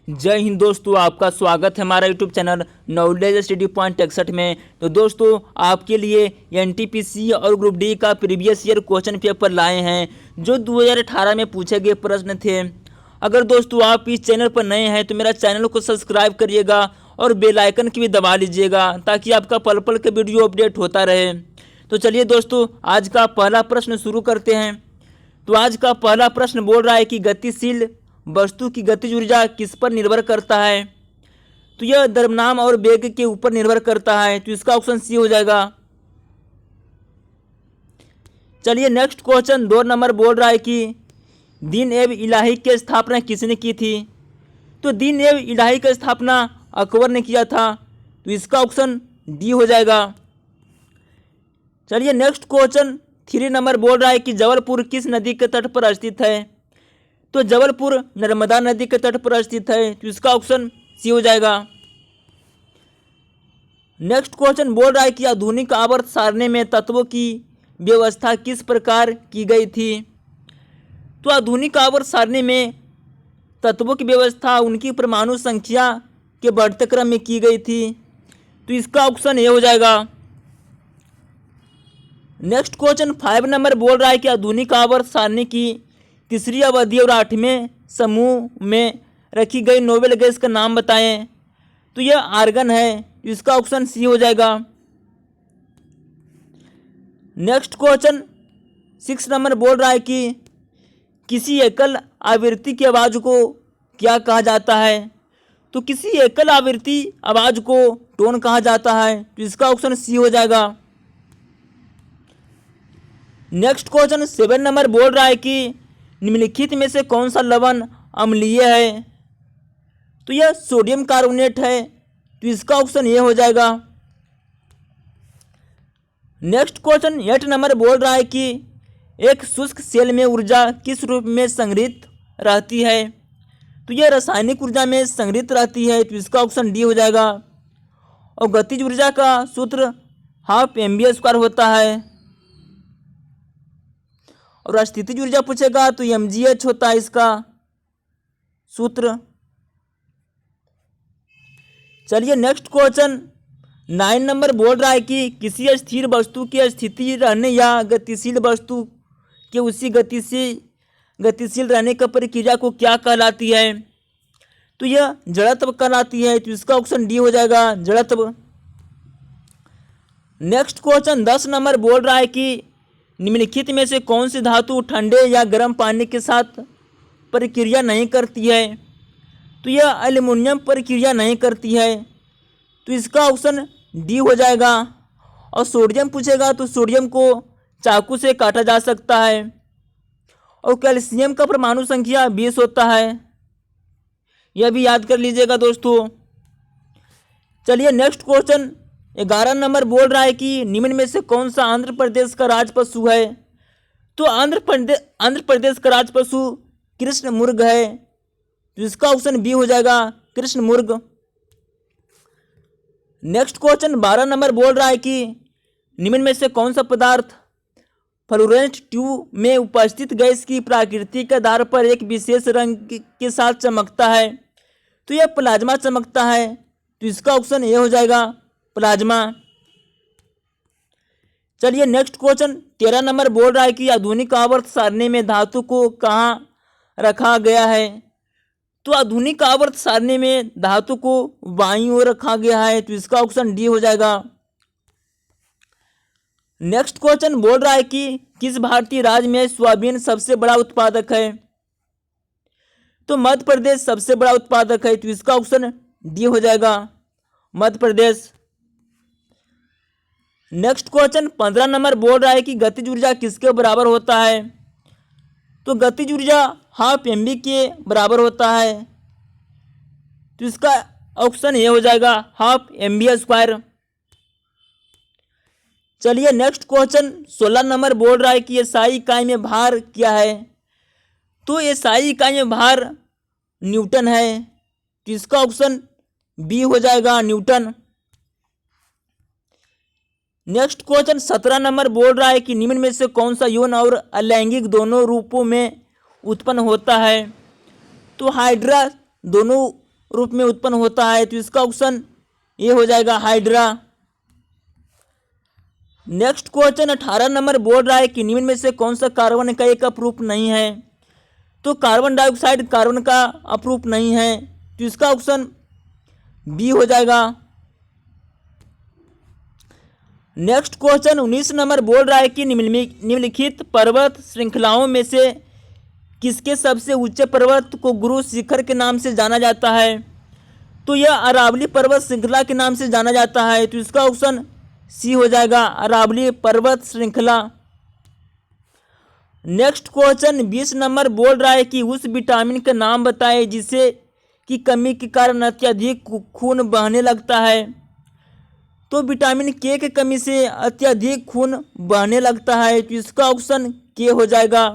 जय हिंद दोस्तों, आपका स्वागत है हमारा YouTube channel knowledge study point 61 में। तो दोस्तों, आपके लिए एनटीपीसी और ग्रुप डी का प्रीवियस ईयर क्वेश्चन पेपर लाए हैं जो 2018 में पूछे गए प्रश्न थे। अगर दोस्तों आप इस चैनल पर नए हैं तो मेरा चैनल को सब्सक्राइब करिएगा और बेल आइकन की भी दबा लीजिएगा ताकि आपका पल पल के वीडियो अपडेट होता रहे। तो चलिए दोस्तों, आज का पहला प्रश्न शुरू करते हैं। तो आज का पहला प्रश्न बोल रहा है कि गतिशील वस्तु की गतिज ऊर्जा किस पर निर्भर करता है। तो यह द्रव्यमान और वेग के ऊपर निर्भर करता है। तो इसका ऑप्शन सी हो जाएगा। चलिए नेक्स्ट क्वेश्चन 2 नंबर बोल रहा है कि दीन एव इलाही की स्थापना किसने की थी। तो दीन एव इलाही की स्थापना अकबर ने किया था। तो इसका ऑप्शन डी हो जाएगा। चलिए नेक्स्ट क्वेश्चन 3 नंबर बोल रहा है कि जबलपुर किस नदी के तट पर स्थित है। तो जबलपुर नर्मदा नदी के तट पर स्थित है। तो इसका ऑप्शन सी हो जाएगा। नेक्स्ट क्वेश्चन बोल रहा है कि आधुनिक आवर्त सारणी में तत्वों की व्यवस्था किस प्रकार की गई थी। तो आधुनिक आवर्त सारणी में तत्वों की व्यवस्था उनकी परमाणु संख्या के बढ़ते क्रम में की गई थी। तो इसका ऑप्शन ए हो जाएगा। नेक्स्ट क्वेश्चन 5 नंबर बोल रहा है कि आधुनिक आवर्त सारणी की तीसरी अवधि और 8वें समूह में रखी गई नोबेल गैस का नाम बताएं। तो यह आर्गन है। इसका ऑप्शन सी हो जाएगा। नेक्स्ट क्वेश्चन 6 नंबर बोल रहा है कि किसी एकल आवृत्ति की आवाज़ को क्या कहा जाता है। तो किसी एकल आवृत्ति आवाज़ को टोन कहा जाता है। तो इसका ऑप्शन सी हो जाएगा। नेक्स्ट क्वेश्चन 7 नंबर बोल रहा है कि निम्नलिखित में से कौन सा लवण अम्लीय है। तो यह सोडियम कार्बोनेट है। तो इसका ऑप्शन ये हो जाएगा। नेक्स्ट क्वेश्चन 8 नंबर बोल रहा है कि एक शुष्क सेल में ऊर्जा किस रूप में संग्रहित रहती है। तो यह रासायनिक ऊर्जा में संग्रहित रहती है। तो इसका ऑप्शन डी हो जाएगा। और गतिज ऊर्जा का सूत्र हाफ mv² होता है। और स्थितिज ऊर्जा पूछेगा तो mgh होता है इसका सूत्र। चलिए नेक्स्ट क्वेश्चन 9 नंबर बोल रहा है कि किसी स्थिर वस्तु की स्थिति रहने या गतिशील वस्तु के उसी गतिशील रहने की प्रक्रिया को क्या कहलाती है। तो यह जड़त्व कहलाती है। तो इसका ऑप्शन डी हो जाएगा, जड़त्व। नेक्स्ट क्वेश्चन 10 नंबर बोल रहा है कि निम्नलिखित में से कौन सी धातु ठंडे या गर्म पानी के साथ प्रक्रिया नहीं करती है। तो यह एल्युमिनियम प्रक्रिया नहीं करती है। तो इसका ऑप्शन डी हो जाएगा। और सोडियम पूछेगा तो सोडियम को चाकू से काटा जा सकता है। और कैल्शियम का परमाणु संख्या 20 होता है। यह भी याद कर लीजिएगा दोस्तों। चलिए नेक्स्ट क्वेश्चन 11 नंबर बोल रहा है कि निम्न में से कौन सा आंध्र प्रदेश का राज पशु है। तो आंध्र प्रदेश का राज पशु कृष्ण मुर्ग है। तो इसका ऑप्शन बी हो जाएगा, कृष्ण मुर्ग। नेक्स्ट क्वेश्चन 12 नंबर बोल रहा है कि निम्न में से कौन सा पदार्थ फ्लोरेंट ट्यूब में उपस्थित गैस की प्रकृति के आधार पर एक विशेष रंग के साथ चमकता है। तो यह प्लाज्मा चमकता है। तो इसका ऑप्शन ए हो जाएगा, प्लाज्मा। चलिए नेक्स्ट क्वेश्चन 13 नंबर बोल रहा है कि आधुनिक आवर्त सारणी में धातु को कहाँ रखा गया है। तो आधुनिक आवर्त सारणी में धातु को बाईं ओर रखा गया है। तो इसका ऑप्शन डी हो जाएगा। नेक्स्ट क्वेश्चन बोल रहा है कि किस भारतीय राज्य में सोयाबीन सबसे बड़ा उत्पादक है। तो मध्य प्रदेश सबसे बड़ा उत्पादक है। तो इसका ऑप्शन डी हो जाएगा, Madhya Pradesh. Next question 15 number बोल रहा है कि गतिज ऊर्जा किसके बराबर होता है। तो गतिज ऊर्जा हाफ mv के बराबर होता है। तो इसका ऑप्शन ये हो जाएगा, हाफ mv²। चलिए नेक्स्ट क्वेश्चन 16 नंबर बोल रहा है कि एसआई इकाई में भार क्या है। तो एसआई इकाई में भार न्यूटन है। तो इसका ऑप्शन बी हो जाएगा, न्यूटन। नेक्स्ट क्वेश्चन 17 नंबर बोल रहा है कि निम्न में से कौन सा यौन और अलैंगिक दोनों रूपों में उत्पन्न होता है। तो हाइड्रा दोनों रूप में उत्पन्न होता है, तो इसका ऑप्शन ये हो जाएगा हाइड्रा। नेक्स्ट क्वेश्चन 18 नंबर बोल रहा है कि निम्न में से कौन सा कार्बन का एक अपरूप नहीं है। तो कार्बन डाइऑक्साइड कार्बन का अपरूप नहीं है, तो इसका ऑप्शन बी हो जाएगा। नेक्स्ट क्वेश्चन 19 नंबर बोल रहा है कि निम्नलिखित पर्वत श्रृंखलाओं में से किसके सबसे ऊंचे पर्वत को गुरु शिखर के नाम से जाना जाता है। तो यह अरावली पर्वत श्रृंखला के नाम से जाना जाता है, तो इसका ऑप्शन सी हो जाएगा, अरावली पर्वत श्रृंखला। नेक्स्ट क्वेश्चन 20 नंबर बोल रहा है कि उस विटामिन का नाम बताएं जिसे की कमी के कारण अत्यधिक खून बहने लगता है। तो विटामिन के की कमी से अत्यधिक खून बहने लगता है, तो इसका ऑप्शन के हो जाएगा।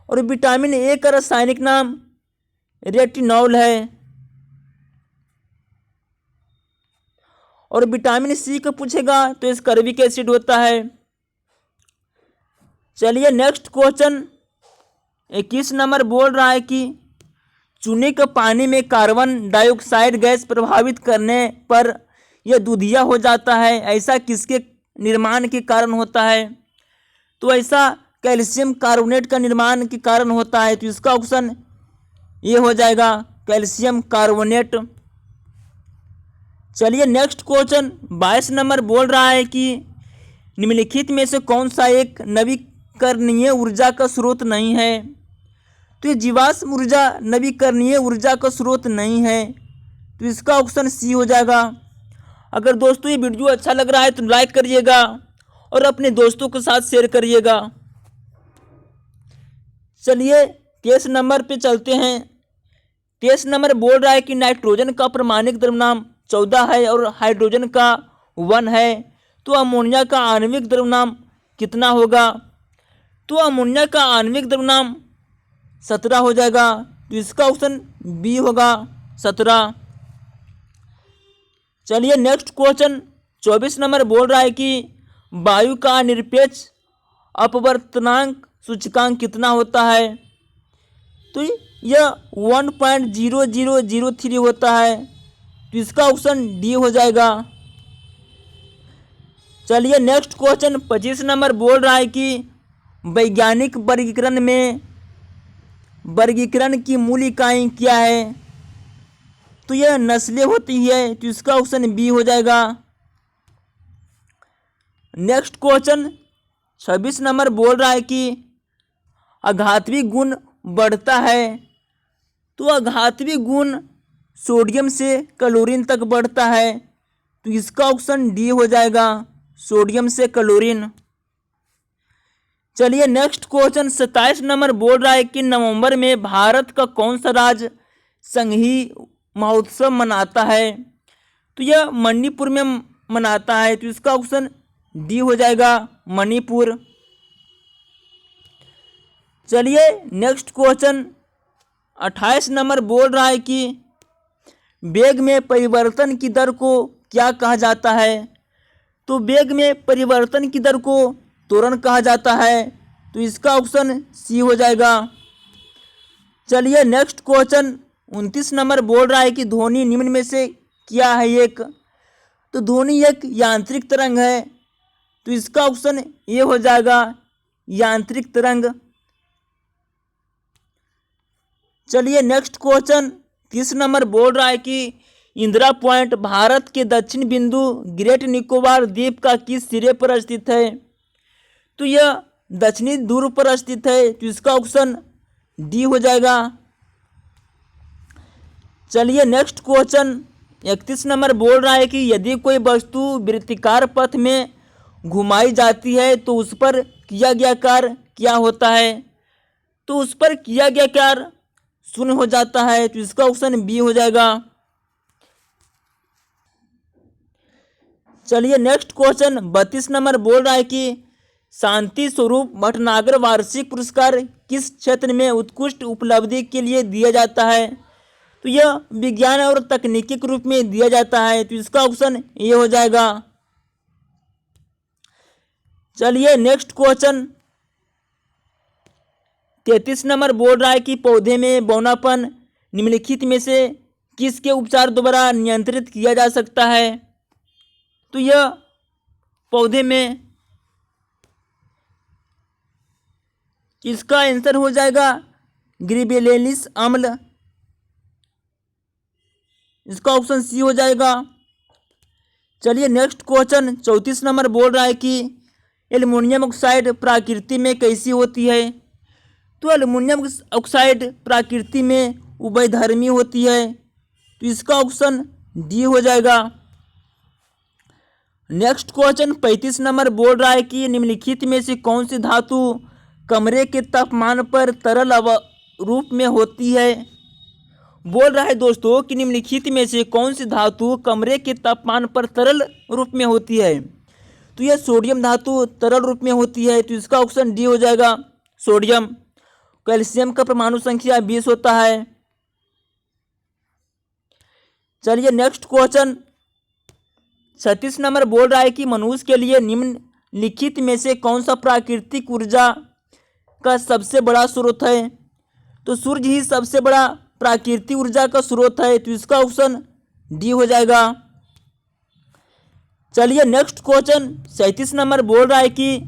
और विटामिन ए का रासायनिक नाम रेटिनॉल है। और विटामिन सी को पूछेगा तो एस्कॉर्बिक एसिड होता है। चलिए नेक्स्ट क्वेश्चन 21 नंबर बोल रहा है कि चूने के पानी में कार्बन डाइऑक्साइड गैस प्रभावित करने पर यह दूधिया हो जाता है, ऐसा किसके निर्माण के कारण होता है। तो ऐसा कैल्शियम कार्बोनेट का निर्माण के कारण होता है, तो इसका ऑप्शन ये हो जाएगा, कैल्शियम कार्बोनेट। चलिए नेक्स्ट क्वेश्चन 22 नंबर बोल रहा है कि निम्नलिखित में से कौन सा एक नवीकरणीय ऊर्जा का स्रोत नहीं है। तो ये जीवाश्म ऊर्जा नवीकरणीय ऊर्जा का स्रोत नहीं है, तो इसका ऑप्शन सी हो जाएगा। अगर दोस्तों ये वीडियो अच्छा लग रहा है तो लाइक करिएगा और अपने दोस्तों के साथ शेयर करिएगा। चलिए 23 नंबर पे चलते हैं। 23 नंबर बोल रहा है कि नाइट्रोजन का परमाणिक द्रव्यनाम 14 है और हाइड्रोजन का 1 है, तो अमोनिया का आणविक द्रव्यनाम कितना होगा। तो अमोनिया का आणविक द्रव्यनाम 17 हो जाएगा, तो इसका ऑप्शन बी होगा, 17। चलिए नेक्स्ट क्वेश्चन 24 नंबर बोल रहा है कि वायु का निरपेक्ष अपवर्तनांक सूचकांक कितना होता है। तो यह 1.0003 होता है, तो इसका ऑप्शन डी हो जाएगा। चलिए नेक्स्ट क्वेश्चन 25 नंबर बोल रहा है कि वैज्ञानिक वर्गीकरण में वर्गीकरण की मूल इकाई क्या है। तो यह नस्लें होती है, तो इसका ऑप्शन बी हो जाएगा। नेक्स्ट क्वेश्चन 26 नंबर बोल रहा है कि आघातवी गुण बढ़ता है। तो आघातवी गुण सोडियम से क्लोरीन तक बढ़ता है, तो इसका ऑप्शन डी हो जाएगा, सोडियम से क्लोरीन। चलिए नेक्स्ट क्वेश्चन 27 नंबर बोल रहा है कि नवंबर में भारत का कौन सा राज्य संघीय महोत्सव मनाता है। तो यह मणिपुर में मनाता है, तो इसका ऑप्शन डी हो जाएगा, मणिपुर। चलिए नेक्स्ट क्वेश्चन 28 नंबर बोल रहा है कि वेग में परिवर्तन की दर को क्या कहा जाता है। तो वेग में परिवर्तन की दर को त्वरण कहा जाता है, तो इसका ऑप्शन सी हो जाएगा। चलिए नेक्स्ट क्वेश्चन 29 नंबर बोल रहा है कि ध्वनि निम्न में से क्या है एक। तो ध्वनि एक यांत्रिक तरंग है, तो इसका ऑप्शन ये हो जाएगा, यांत्रिक तरंग। चलिए नेक्स्ट क्वेश्चन 30 नंबर बोल रहा है कि इंदिरा पॉइंट भारत के दक्षिण बिंदु ग्रेट निकोबार द्वीप का किस सिरे पर स्थित है। तो यह दक्षिणी ध्रुव पर स्थित है, तो इसका ऑप्शन डी हो जाएगा। चलिए नेक्स्ट क्वेश्चन 31 नंबर बोल रहा है कि यदि कोई वस्तु वृत्तिकार पथ में घुमाई जाती है तो उस पर किया गया कार्य क्या होता है। तो उस पर किया गया कार्य शून्य हो जाता है, तो इसका ऑप्शन बी हो जाएगा। चलिए नेक्स्ट क्वेश्चन 32 नंबर बोल रहा है कि शांति स्वरूप भटनागर वार्षिक पुरस्कार किस क्षेत्र में उत्कृष्ट उपलब्धि के लिए दिया जाता है। तो यह विज्ञान और तकनीकी के रूप में दिया जाता है, तो इसका ऑप्शन ये हो जाएगा। चलिए नेक्स्ट क्वेश्चन 33 नंबर बोल रहा है कि पौधे में बौनापन निम्नलिखित में से किसके उपचार द्वारा नियंत्रित किया जा सकता है? तो यह पौधे में इसका आंसर हो जाएगा गिबरेलिंस अम्ल। इसका ऑप्शन सी हो जाएगा। चलिए नेक्स्ट क्वेश्चन 34 नंबर बोल रहा है कि एल्युमिनियम ऑक्साइड प्रकृति में कैसी होती है? तो एल्युमिनियम ऑक्साइड प्रकृति में उभयधर्मी होती है, तो इसका ऑप्शन डी हो जाएगा। नेक्स्ट क्वेश्चन 35 नंबर बोल रहा है कि निम्नलिखित में से कौन सी धातु कमरे के तापमान पर तरल रूप में होती है? बोल रहा है दोस्तों कि निम्नलिखित में से कौन सी धातु कमरे के तापमान पर तरल रूप में होती है? तो यह सोडियम धातु तरल रूप में होती है, तो इसका ऑप्शन डी हो जाएगा सोडियम। कैल्शियम का परमाणु संख्या 20 होता है। चलिए नेक्स्ट क्वेश्चन 36 नंबर बोल रहा है कि मनुष्य के लिए निम्नलिखित में से कौन सा प्राकृतिक ऊर्जा का सबसे बड़ा स्रोत है? तो सूर्य ही सबसे बड़ा प्राकृतिक ऊर्जा का स्रोत है, तो इसका ऑप्शन डी हो जाएगा। चलिए नेक्स्ट क्वेश्चन 37 नंबर बोल रहा है कि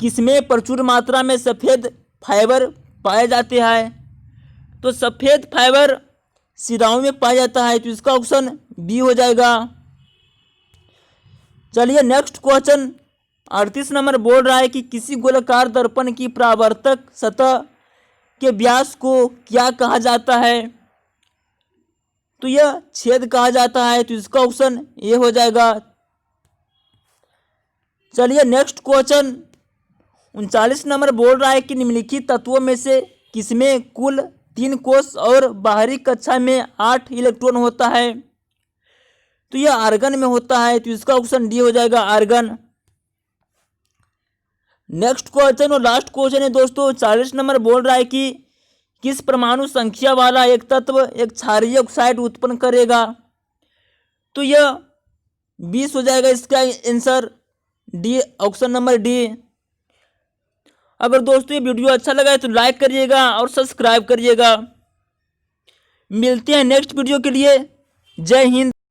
किसमें प्रचुर मात्रा में सफ़ेद फाइबर पाए जाते हैं? तो सफ़ेद फाइबर सिराओं में पाया जाता है, तो इसका ऑप्शन बी हो जाएगा। चलिए नेक्स्ट क्वेश्चन 38 नंबर बोल रहा है कि किसी गोलाकार दर्पण की परावर्तक सतह के व्यास को क्या कहा जाता है? तो यह छेद कहा जाता है, तो इसका ऑप्शन ए हो जाएगा। चलिए नेक्स्ट क्वेश्चन 39 नंबर बोल रहा है कि निम्नलिखित तत्वों में से किसमें कुल 3 कोष और बाहरी कक्षा में 8 इलेक्ट्रॉन होता है? तो यह आर्गन में होता है, तो इसका ऑप्शन डी हो जाएगा आर्गन। नेक्स्ट क्वेश्चन और लास्ट क्वेश्चन है दोस्तों 40 नंबर बोल रहा है कि किस परमाणु संख्या वाला एक तत्व एक क्षारीय ऑक्साइड उत्पन्न करेगा? तो यह 20 हो जाएगा इसका answer D, option number D. अगर दोस्तों ये वीडियो अच्छा लगा है तो लाइक करिएगा और सब्सक्राइब करिएगा। मिलते हैं नेक्स्ट वीडियो के लिए। जय हिंद।